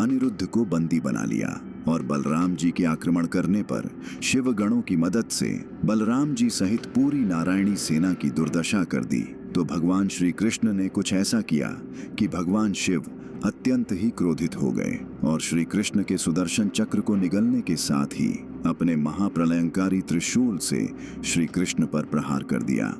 अनिरुद्ध को बंदी बना लिया और बलराम जी के आक्रमण करने पर शिव गणों की मदद से बलराम जी सहित पूरी नारायणी सेना की दुर्दशा कर दी। तो भगवान श्री कृष्ण ने कुछ ऐसा किया कि भगवान शिव अत्यंत ही क्रोधित हो गए और श्री कृष्ण के सुदर्शन चक्र को निगलने के साथ ही अपने महाप्रलयंकारी त्रिशूल से श्री कृष्ण पर प्रहार कर दिया।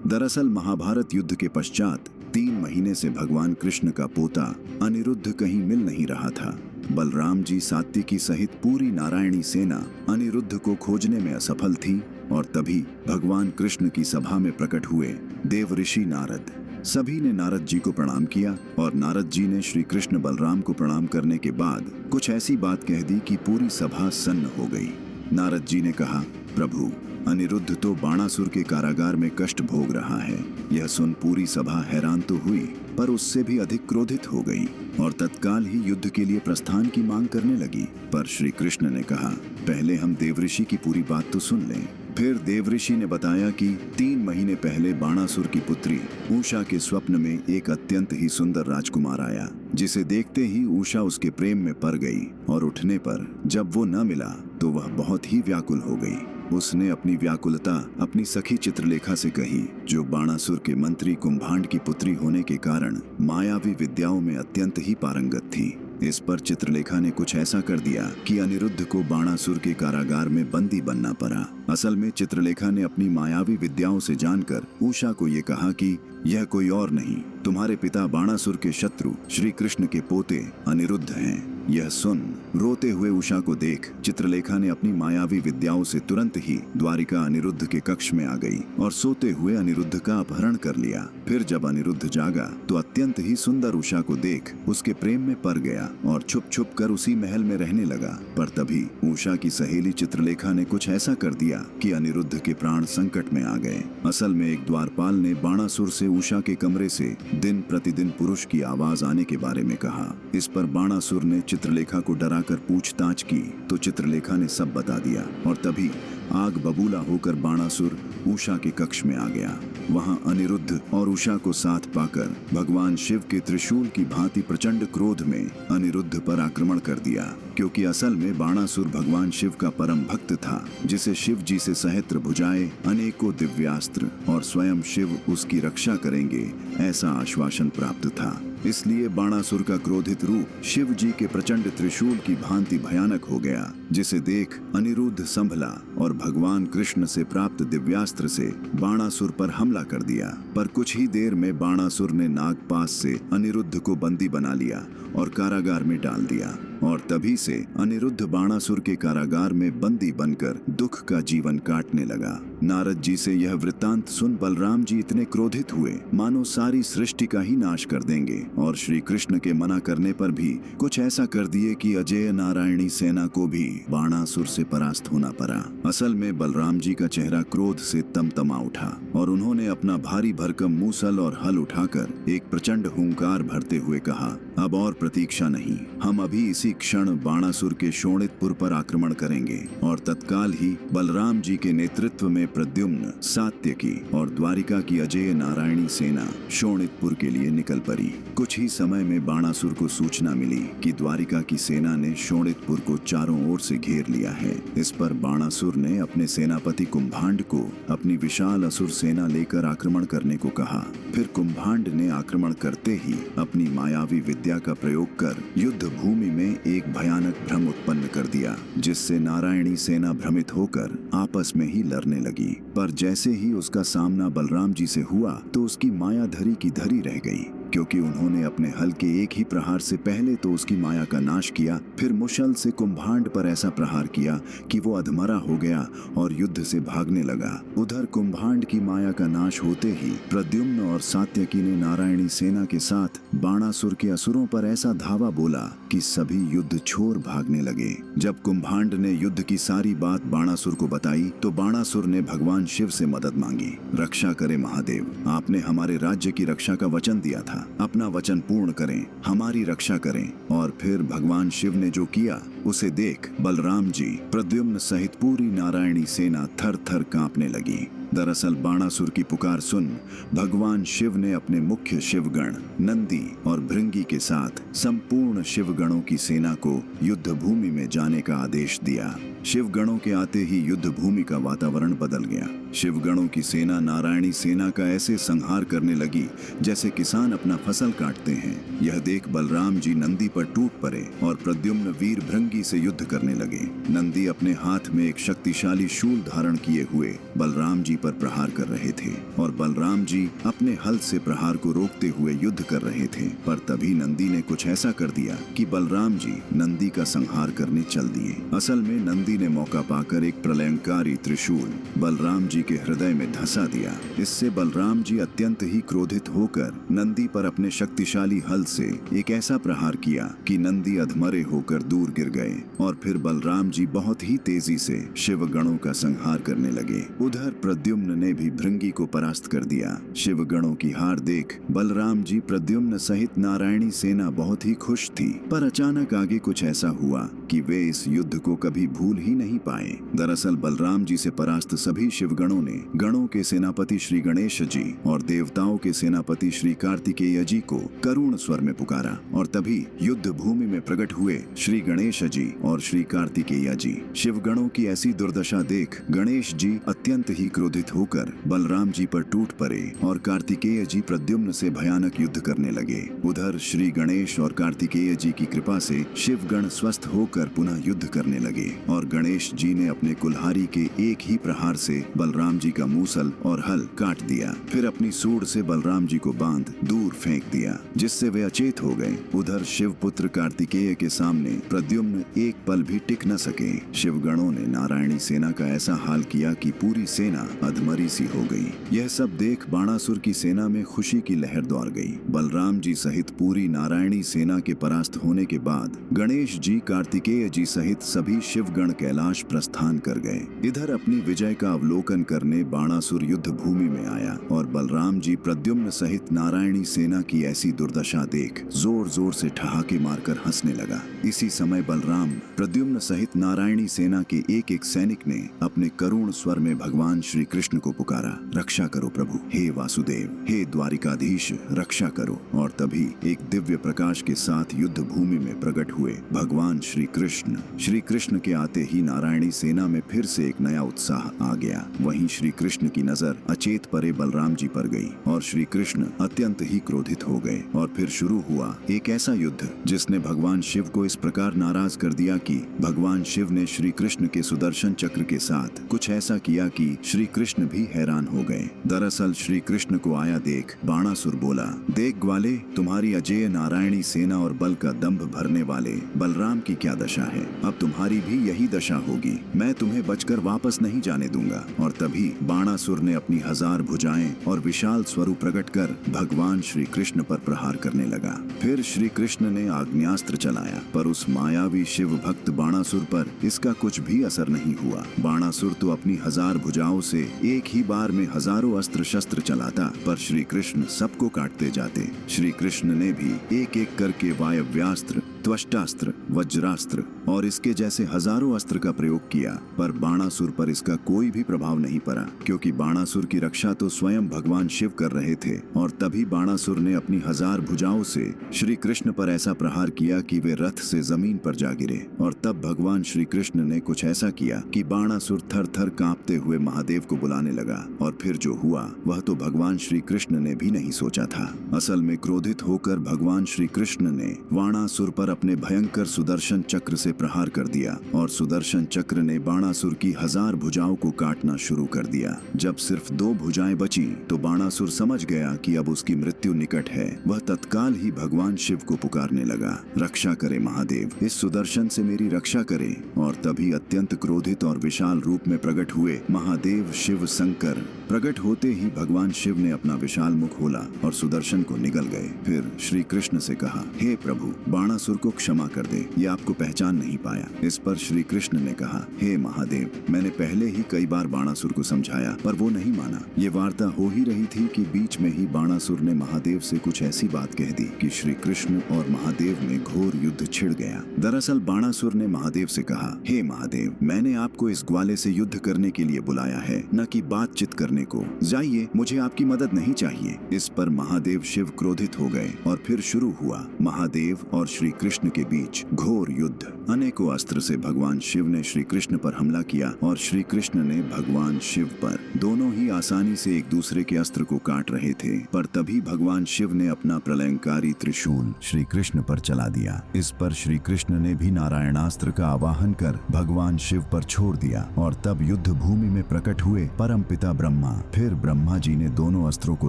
दरअसल महाभारत युद्ध के पश्चात 3 महीने से भगवान कृष्ण का पोता अनिरुद्ध कहीं मिल नहीं रहा था। बलराम जी सात्विकी सहित पूरी नारायणी सेना अनिरुद्ध को खोजने में असफल थी और तभी भगवान कृष्ण की सभा में प्रकट हुए देव ऋषि नारद। सभी ने नारद जी को प्रणाम किया और नारद जी ने श्री कृष्ण बलराम को प्रणाम करने के बाद कुछ ऐसी बात कह दी कि पूरी सभा सन्न हो गई। नारद जी ने कहा, प्रभु, अनिरुद्ध तो बाणासुर के कारागार में कष्ट भोग रहा है। यह सुन पूरी सभा हैरान तो हुई पर उससे भी अधिक क्रोधित हो गई और तत्काल ही युद्ध के लिए प्रस्थान की मांग करने लगी। पर श्री कृष्ण ने कहा, पहले हम देवऋषि की पूरी बात तो सुन लें। फिर देवऋषि ने बताया कि 3 महीने पहले बाणासुर की पुत्री उषा के स्वप्न में एक अत्यंत ही सुंदर राजकुमार आया, जिसे देखते ही उषा उसके प्रेम में पड़ गई और उठने पर जब वो न मिला तो वह बहुत ही व्याकुल हो गई। उसने अपनी व्याकुलता अपनी सखी चित्रलेखा से कही, जो बाणासुर के मंत्री कुंभांड की पुत्री होने के कारण मायावी विद्याओं में अत्यंत ही पारंगत थी। इस पर चित्रलेखा ने कुछ ऐसा कर दिया कि अनिरुद्ध को बाणासुर के कारागार में बंदी बनना पड़ा। असल में चित्रलेखा ने अपनी मायावी विद्याओं से जानकर उषा को ये कहा कि यह कोई और नहीं, तुम्हारे पिता बाणासुर के शत्रु श्री कृष्ण के पोते अनिरुद्ध हैं। यह सुन रोते हुए उषा को देख चित्रलेखा ने अपनी मायावी विद्याओं से तुरंत ही द्वारिका अनिरुद्ध के कक्ष में आ गई और सोते हुए अनिरुद्ध का अपहरण कर लिया। फिर जब अनिरुद्ध जागा तो अत्यंत ही सुंदर उषा को देख उसके प्रेम में पड़ गया और छुप छुप कर उसी महल में रहने लगा। पर तभी उषा की सहेली चित्रलेखा ने कुछ ऐसा कर दिया कि अनिरुद्ध के प्राण संकट में आ गए। असल में एक द्वारपाल ने बाणासुर से उषा के कमरे से दिन प्रतिदिन पुरुष की आवाज आने के बारे में कहा। इस पर बाणासुर ने चित्रलेखा को डराकर पूछताछ की तो चित्रलेखा ने सब बता दिया और तभी आग बबूला होकर बाणासुर उषा के कक्ष में आ गया। वहां अनिरुद्ध और उषा को साथ पाकर भगवान शिव के त्रिशूल की भांति प्रचंड क्रोध में अनिरुद्ध पर आक्रमण कर दिया, क्योंकि असल में बाणासुर भगवान शिव का परम भक्त था, जिसे शिव जी से सहस्त्र भुजाएं, अनेकों दिव्यास्त्र और स्वयं शिव उसकी रक्षा करेंगे ऐसा आश्वासन प्राप्त था। इसलिए बाणासुर का क्रोधित रूप शिव जी के प्रचंड त्रिशूल की भांति भयानक हो गया, जिसे देख अनिरुद्ध संभला और भगवान कृष्ण से प्राप्त दिव्यास्त्र से बाणासुर पर हमला कर दिया। पर कुछ ही देर में बाणासुर ने नागपाश से अनिरुद्ध को बंदी बना लिया और कारागार में डाल दिया और तभी से अनिरुद्ध बाणासुर के कारागार में बंदी बनकर दुख का जीवन काटने लगा। नारद जी से यह वृत्तांत सुन बलराम जी इतने क्रोधित हुए मानो सारी सृष्टि का ही नाश कर देंगे और श्री कृष्ण के मना करने पर भी कुछ ऐसा कर दिए कि अजय नारायणी सेना को भी बाणासुर से परास्त होना पड़ा। असल में बलराम जी का चेहरा क्रोध से तमतमा उठा और उन्होंने अपना भारी भरकम मूसल और हल उठाकर एक प्रचंड हुंकार भरते हुए कहा, अब और प्रतीक्षा नहीं, हम अभी इसी क्षण बाणासुर के शोणितपुर पर आक्रमण करेंगे। और तत्काल ही बलराम जी के नेतृत्व में प्रद्युम्न, सात्यकी और द्वारिका की अजय नारायणी सेना शोणितपुर के लिए निकल पड़ी। कुछ ही समय में बाणासुर को सूचना मिली कि द्वारिका की सेना ने शोणितपुर को चारों ओर से घेर लिया है। इस पर बाणासुर ने अपने सेनापति कुंभांड को अपनी विशाल असुर सेना लेकर आक्रमण करने को कहा। फिर कुंभांड ने आक्रमण करते ही अपनी मायावी विद्या का प्रयोग कर युद्ध भूमि में एक भयानक भ्रम उत्पन्न कर दिया, जिससे नारायणी सेना भ्रमित होकर आपस में ही लड़ने लगी। पर जैसे ही उसका सामना बलराम जी से हुआ तो उसकी माया धरी की धरी रह गई, क्योंकि उन्होंने अपने हल के एक ही प्रहार से पहले तो उसकी माया का नाश किया, फिर मुशल से कुंभांड पर ऐसा प्रहार किया कि वो अधमरा हो गया और युद्ध से भागने लगा। उधर कुंभांड की माया का नाश होते ही प्रद्युम्न और सात्यकी ने नारायणी सेना के साथ बाणासुर के असुरों पर ऐसा धावा बोला कि सभी युद्ध छोड़ भागने लगे। जब कुंभांड ने युद्ध की सारी बात बाणासुर को बताई तो बाणासुर ने भगवान शिव से मदद मांगी। रक्षा करे महादेव, आपने हमारे राज्य की रक्षा का वचन दिया था, अपना वचन पूर्ण करें, हमारी रक्षा करें। और फिर भगवान शिव ने जो किया उसे देख बलराम जी, प्रद्युम्न सहित पूरी नारायणी सेना थर थर कांपने लगी। दरअसल बाणासुर की पुकार सुन भगवान शिव ने अपने मुख्य शिवगण नंदी और भृंगी के साथ संपूर्ण शिवगणों की सेना को युद्ध भूमि में जाने का आदेश दिया। शिवगणों के आते ही युद्ध भूमि का वातावरण बदल गया। शिवगणों की सेना नारायणी सेना का ऐसे संहार करने लगी जैसे किसान अपना फसल काटते हैं। यह देख बलराम जी नंदी पर टूट पड़े और प्रद्युम्न वीर भृंगी से युद्ध करने लगे। नंदी अपने हाथ में एक शक्तिशाली शूल धारण किए हुए बलराम जी पर प्रहार कर रहे थे और बलराम जी अपने हल से प्रहार को रोकते हुए युद्ध कर रहे थे। पर तभी नंदी ने कुछ ऐसा कर दिया कि बलराम जी नंदी का संहार करने चल दिए। असल में नंदी ने मौका पाकर एक प्रलयंकारी त्रिशूल बलराम जी के हृदय में धंसा दिया। इससे बलराम जी अत्यंत ही क्रोधित होकर नंदी पर अपने शक्तिशाली हल से एक ऐसा प्रहार किया कि नंदी अधमरे होकर दूर गिर गए और फिर बलराम जी बहुत ही तेजी से शिवगणों का संहार करने लगे। उधर प्रद्युम्न ने भी भृंगी को परास्त कर दिया। शिवगणों की हार देख बलराम जी प्रद्युम्न सहित नारायणी सेना बहुत ही खुश थी। पर अचानक आगे कुछ ऐसा हुआ कि वे इस युद्ध को कभी भूल ही नहीं पाए। दरअसल बलराम जी से परास्त सभी शिवगणों ने गणों के सेनापति श्री गणेश जी और देवताओं के सेनापति श्री कार्तिकेय जी को करुण स्वर में पुकारा और तभी युद्ध भूमि में प्रकट हुए श्री गणेश जी और श्री कार्तिकेय जी। शिवगणों की ऐसी दुर्दशा देख गणेश जी अत्यंत ही क्रोधित होकर बलराम जी पर टूट पड़े और कार्तिकेय जी प्रद्युम्न से भयानक युद्ध करने लगे। उधर श्री गणेश और कार्तिकेय जी की कृपा से शिवगण स्वस्थ होकर पुनः युद्ध करने लगे और गणेश जी ने अपने कुल्हाड़ी के एक ही प्रहार से बलराम जी का मूसल और हल काट दिया। फिर अपनी सूंड से बलराम जी को बांध दूर फेंक दिया जिससे वे अचेत हो गए। उधर शिवपुत्र कार्तिकेय के सामने प्रद्युम्न एक पल भी टिक न सके। शिवगणों ने नारायणी सेना का ऐसा हाल किया कि पूरी सेना अधमरी सी हो गई। यह सब देख बाणासुर की सेना में खुशी की लहर दौड़ गई। बलराम जी सहित पूरी नारायणी सेना के परास्त होने के बाद गणेश जी कार्तिकेय जी सहित सभी शिवगण कैलाश प्रस्थान कर गए। इधर अपनी विजय का अवलोकन करने बाणासुर युद्ध भूमि में आया और बलराम जी प्रद्युम्न सहित नारायणी सेना की ऐसी दुर्दशा देख जोर जोर से ठहाके मारकर हंसने लगा। इसी समय बलराम प्रद्युम्न सहित नारायणी सेना के एक एक सैनिक ने अपने करुण स्वर में भगवान श्री कृष्ण को पुकारा, रक्षा करो प्रभु, हे वासुदेव, हे द्वारिकाधीश, रक्षा करो। और तभी एक दिव्य प्रकाश के साथ युद्ध भूमि में प्रकट हुए भगवान श्री कृष्ण। श्री कृष्ण के आते ही नारायणी सेना में फिर से एक नया उत्साह आ गया। वहीं श्री कृष्ण की नजर अचेत परे बलराम जी पर गई और श्री कृष्ण अत्यंत ही क्रोधित हो गए और फिर शुरू हुआ एक ऐसा युद्ध जिसने भगवान शिव को इस प्रकार नाराज कर दिया कि भगवान शिव ने श्री कृष्ण के सुदर्शन चक्र के साथ कुछ ऐसा किया कि श्री कृष्ण भी हैरान हो गए। दरअसल श्री कृष्ण को आया देख बाणासुर बोला, देख ग्वाले, तुम्हारी अजेय नारायणी सेना और बल का दंभ भरने वाले बलराम की क्या दशा है। अब तुम्हारी भी यही दशा होगी। मैं तुम्हें बचकर वापस नहीं जाने दूंगा। और तभी बाणासुर ने अपनी 1000 भुजाएं और विशाल स्वरूप प्रकट कर भगवान श्री कृष्ण पर प्रहार करने लगा। फिर श्री कृष्ण ने आग्नेयास्त्र चलाया पर उस मायावी शिव भक्त बाणासुर पर इसका कुछ भी असर नहीं हुआ। बाणासुर तो अपनी 1000 भुजाओं से एक ही बार में हजारों अस्त्र शस्त्र चलाता पर श्री कृष्ण सबको काटते जाते। श्री कृष्ण ने भी एक एक करके वायव्यास्त्र, त्वष्टास्त्र, वज्रास्त्र और इसके जैसे हजारों अस्त्र का प्रयोग किया पर बाणासुर पर इसका कोई भी प्रभाव नहीं पड़ा क्योंकि बाणासुर की रक्षा तो स्वयं भगवान शिव कर रहे थे। और तभी बाणासुर ने अपनी 1000 भुजाओं से श्री कृष्ण पर ऐसा प्रहार किया कि वे रथ से जमीन पर जा गिरे। और तब भगवान श्री कृष्ण ने कुछ ऐसा किया कि बाणासुर थर थर कांपते हुए महादेव को बुलाने लगा। और फिर जो हुआ वह तो भगवान श्री कृष्ण ने भी नहीं सोचा था। असल में क्रोधित होकर भगवान श्री कृष्ण ने बाणासुर पर अपने भयंकर सुदर्शन चक्र से प्रहार कर दिया और सुदर्शन चक्र ने बाणासुर की 1000 भुजाओं को काटना शुरू कर दिया। जब सिर्फ 2 भुजाएं बची तो बाणासुर समझ गया कि अब उसकी मृत्यु निकट है। वह तत्काल ही भगवान शिव को पुकारने लगा, रक्षा करे महादेव, इस सुदर्शन से मेरी रक्षा करे। और तभी अत्यंत क्रोधित और विशाल रूप में प्रकट हुए महादेव शिव शंकर। प्रकट होते ही भगवान शिव ने अपना विशाल मुख खोला और सुदर्शन को निगल गए। फिर श्री कृष्ण से कहा, हे प्रभु, बाणासुर को क्षमा कर दे, ये आपको पहचान नहीं पाया। इस पर श्री कृष्ण ने कहा, हे महादेव, मैंने पहले ही कई बार बाणासुर को समझाया पर वो नहीं माना। ये वार्ता हो ही रही थी कि बीच में ही बाणासुर ने महादेव से कुछ ऐसी बात कह दी कि श्री कृष्ण और महादेव में घोर युद्ध छिड़ गया। दरअसल बाणासुर ने महादेव से कहा, हे महादेव, मैंने आपको इस ग्वाले से युद्ध करने के लिए बुलाया है, न कि बातचीत करने को। जाइए, मुझे आपकी मदद नहीं चाहिए। इस पर महादेव शिव क्रोधित हो गए और फिर शुरू हुआ महादेव और श्री कृष्ण के बीच घोर युद्ध। अनेकों अस्त्र से भगवान शिव ने श्री कृष्ण पर हमला किया और श्री कृष्ण ने भगवान शिव पर। दोनों ही आसानी से एक दूसरे के अस्त्र को काट रहे थे, पर तभी भगवान शिव ने अपना प्रलयंकारी त्रिशूल श्री कृष्ण पर चला दिया। इस पर श्री कृष्ण ने भी नारायणास्त्र का आवाहन कर भगवान शिव पर छोड़ दिया और तब युद्ध भूमि में प्रकट हुए परमपिता ब्रह्मा। फिर ब्रह्मा जी ने दोनों अस्त्रों को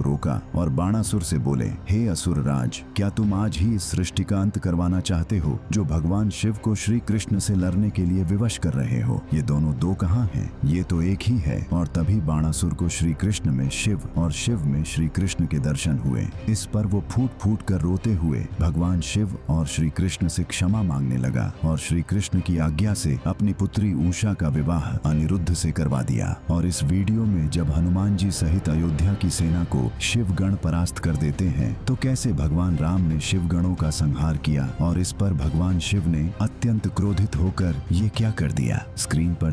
रोका और बाणासुर से बोले, हे असुर राज, क्या तुम आज ही इस सृष्टि का अंत करवाना चाहते हो जो भगवान शिव को श्री कृष्ण से लड़ने के लिए विवश कर रहे हो? ये दोनों दो कहाँ हैं? ये तो एक ही है। और तभी बाणासुर को श्री कृष्ण में शिव और शिव में श्री कृष्ण के दर्शन हुए। इस पर वो फूट फूट कर रोते हुए भगवान शिव और श्री कृष्ण से क्षमा मांगने लगा और श्री कृष्ण की आज्ञा से अपनी पुत्री उषा का विवाह अनिरुद्ध से करवा दिया। और इस वीडियो में जब हनुमान जी सहित अयोध्या की सेना को शिवगण परास्त कर देते हैं तो कैसे भगवान राम ने शिवगणों का संहार किया और इस पर भगवान शिव ने अत्यंत क्रोधित होकर ये क्या कर दिया, स्क्रीन पर